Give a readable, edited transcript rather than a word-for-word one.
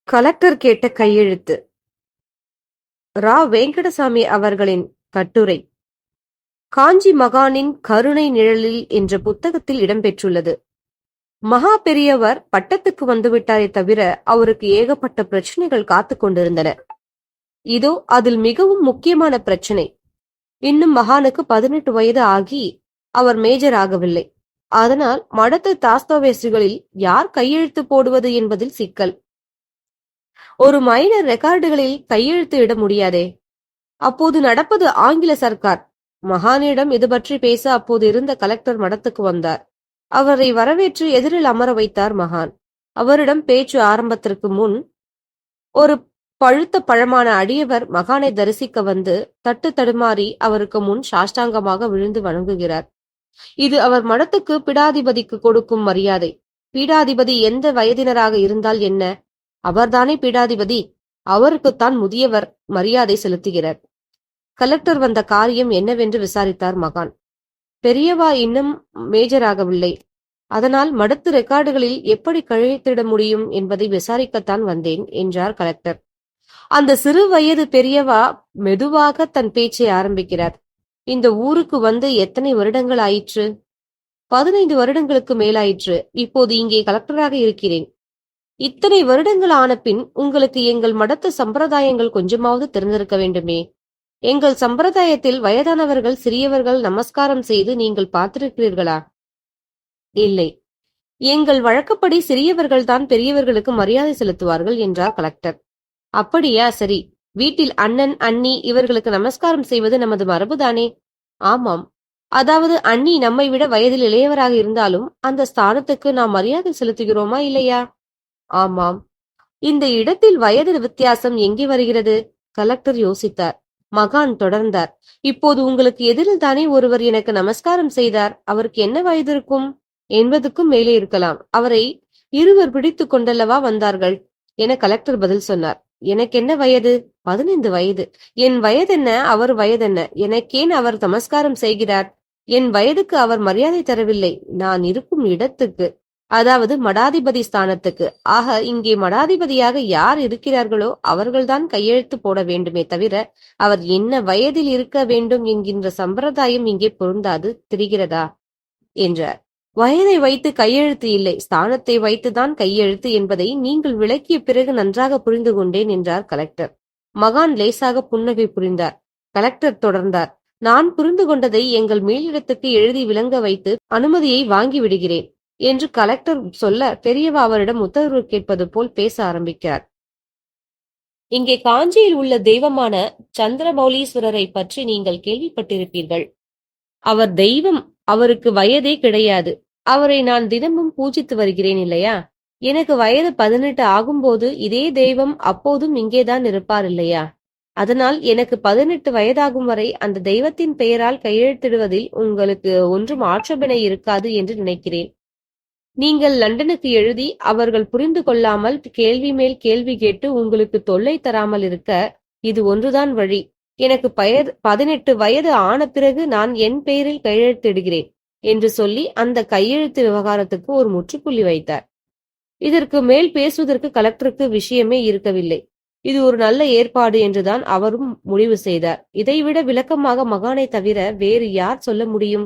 Collector கேட்ட கையெழுத்து. ரா. வெங்கடசாமி அவர்களின் கட்டுரை காஞ்சி மகானின் கருணை நிழலில் என்ற புத்தகத்தில் இடம்பெற்றுள்ளது. மகா பெரியவர் பட்டத்துக்கு வந்துவிட்டாரே தவிர அவருக்கு ஏகப்பட்ட பிரச்சனைகள் காத்து கொண்டிருந்தன. இதோ அதில் மிகவும் முக்கியமான பிரச்சனை. இன்னும் மகானுக்கு 18 வயது ஆகி அவர் மேஜர் ஆகவில்லை. அதனால் மடத்து தாஸ்தோவேஸ்களில் யார் கையெழுத்து போடுவது என்பதில் சிக்கல். ஒரு மைனர் ரெக்கார்டுகளில் கையெழுத்து இட முடியாதே. அப்போது நடப்பது ஆங்கில சர்க்கார். மகானிடம் இது பற்றி பேச அப்போது இருந்த கலெக்டர் மடத்துக்கு வந்தார். அவரை வரவேற்று எதிரில் அமர வைத்தார் மகான். அவரிடம் பேச்சு ஆரம்பத்திற்கு முன் ஒரு பழுத்த பழமான அடியவர் மகானை தரிசிக்க வந்து தட்டு தடுமாறி அவருக்கு முன் சாஷ்டாங்கமாக விழுந்து வணங்குகிறார். இது அவர் மடத்துக்கு பீடாதிபதிக்கு கொடுக்கும் மரியாதை. பீடாதிபதி எந்த வயதினராக இருந்தால் என்ன? அவர்தானே பீடாதிபதி. அவருக்குத்தான் முதியவர் மரியாதை செலுத்துகிறார். கலெக்டர் வந்த காரியம் என்னவென்று விசாரித்தார் மகான். பெரியவா இன்னும் மேஜர் ஆகவில்லை. அதனால் மடத்து ரெக்கார்டுகளில் எப்படி கையெழுத்திட முடியும் என்பதை விசாரிக்கத்தான் வந்தேன் என்றார் கலெக்டர். அந்த சிறு வயது பெரியவா மெதுவாக தன் பேச்சை ஆரம்பிக்கிறார். இந்த ஊருக்கு வந்து எத்தனை வருடங்கள் ஆயிற்று? 15 வருடங்களுக்கு மேலாயிற்று. இப்போது இங்கே கலெக்டராக இருக்கிறேன். இத்தனை வருடங்கள் ஆன பின் உங்களுக்கு எங்கள் மடத்து சம்பிரதாயங்கள் கொஞ்சமாவது தெரிந்திருக்க வேண்டுமே. எங்கள் சம்பிரதாயத்தில் வயதானவர்கள் சிறியவர்கள் நமஸ்காரம் செய்து நீங்கள் பார்த்திருக்கிறீர்களா? இல்லை. எங்கள் வழக்கப்படி சிறியவர்கள் தான் பெரியவர்களுக்கு மரியாதை செலுத்துவார்கள் என்றார் கலெக்டர். அப்படியா? சரி. வீட்டில் அண்ணன் அண்ணி இவர்களுக்கு நமஸ்காரம் செய்வது நமது மரபுதானே? ஆமாம். அதாவது அண்ணி நம்மை விட வயதில் இளையவராக இருந்தாலும் அந்த ஸ்தானத்துக்கு நாம் மரியாதை செலுத்துகிறோமா இல்லையா? ஆமாம். இந்த இடத்தில் வயது வித்தியாசம் எங்கே வருகிறது? கலெக்டர் யோசித்தார். மகான் தொடர்ந்தார். இப்போது உங்களுக்கு எதிரில் தானே ஒருவர் எனக்கு நமஸ்காரம் செய்தார். அவருக்கு என்ன வயது இருக்கும்? 80க்கும் மேலே இருக்கலாம். அவரை இருவர் பிடித்துக் கொண்டல்லவா வந்தார்கள் என கலெக்டர் பதில் சொன்னார். எனக்கு என்ன வயது? 15 வயது. என் வயதென்ன, அவர் வயதென்ன? எனக்கேன் அவர் நமஸ்காரம் செய்கிறார்? என் வயதுக்கு அவர் மரியாதை தரவில்லை. நான் இருக்கும் இடத்துக்கு, அதாவது மடாதிபதி ஸ்தானத்துக்கு. ஆக இங்கே மடாதிபதியாக யார் இருக்கிறார்களோ அவர்கள்தான் கையெழுத்து போட வேண்டுமே தவிர அவர் என்ன வயதில் இருக்க வேண்டும் என்கின்ற சம்பிரதாயம் இங்கே பொருந்தாது. தெரிகிறதா என்றார். வயதை வைத்து கையெழுத்து இல்லை, ஸ்தானத்தை வைத்துதான் கையெழுத்து என்பதை நீங்கள் விளக்கிய பிறகு நன்றாக புரிந்து கொண்டேன் என்றார் கலெக்டர். மகான் லேசாக புன்னகை புரிந்தார். கலெக்டர் தொடர்ந்தார். நான் புரிந்து கொண்டதை எங்கள் மேலிடத்துக்கு எழுதி விளங்க வைத்து அனுமதியை வாங்கி விடுகிறேன் என்று கலெக்டர் சொல்ல பெரியவா அவரிடம் உத்தரவு கேட்பது போல் பேச ஆரம்பிக்கிறார். இங்கே காஞ்சியில் உள்ள தெய்வமான சந்திரமௌலீஸ்வரரை பற்றி நீங்கள் கேள்விப்பட்டிருப்பீர்கள். அவர் தெய்வம். அவருக்கு வயதே கிடையாது. அவரை நான் தினமும் பூஜித்து வருகிறேன் இல்லையா? எனக்கு வயது 18 ஆகும்போது இதே தெய்வம் அப்போதும் இங்கேதான் இருப்பார் இல்லையா? அதனால் எனக்கு 18 வயதாகும் வரை அந்த தெய்வத்தின் பெயரால் கையெழுத்திடுவதில் உங்களுக்கு ஒன்றும் ஆட்சேபனை இருக்காது என்று நினைக்கிறேன். நீங்கள் லண்டனுக்கு எழுதி அவர்கள் புரிந்து கொள்ளாமல் கேள்வி மேல் கேள்வி கேட்டு உங்களுக்கு தொல்லை தராமல் இருக்க இது ஒன்றுதான் வழி. எனக்கு 18 வயது ஆன பிறகு நான் என் பெயரில் கையெழுத்திடுகிறேன் என்று சொல்லி அந்த கையெழுத்து விவகாரத்துக்கு ஒரு முற்றுப்புள்ளி வைத்தார். இதற்கு மேல் பேசுவதற்கு கலெக்டருக்கு விஷயமே இருக்கவில்லை. இது ஒரு நல்ல ஏற்பாடு என்றுதான் அவரும் முடிவு செய்தார். இதைவிட விளக்கமாக மகானை தவிர வேறு யார் சொல்ல முடியும்?